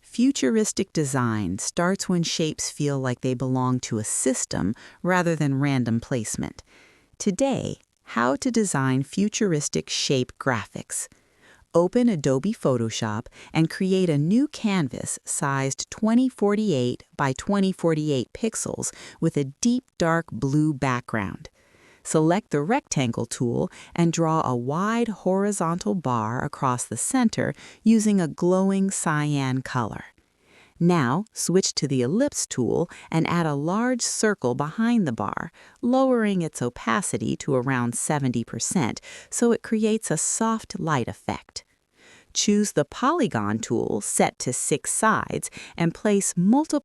Futuristic design starts when shapes feel like they belong to a system rather than random placement. Today, how to design futuristic shape graphics. Open Adobe Photoshop and create a new canvas sized 2048 by 2048 pixels with a deep dark blue background. Select the Rectangle tool and draw a wide horizontal bar across the center using a glowing cyan color. Now, switch to the Ellipse tool and add a large circle behind the bar, lowering its opacity to around 70% so it creates a soft light effect. Choose the Polygon tool set to 6 sides and place multiple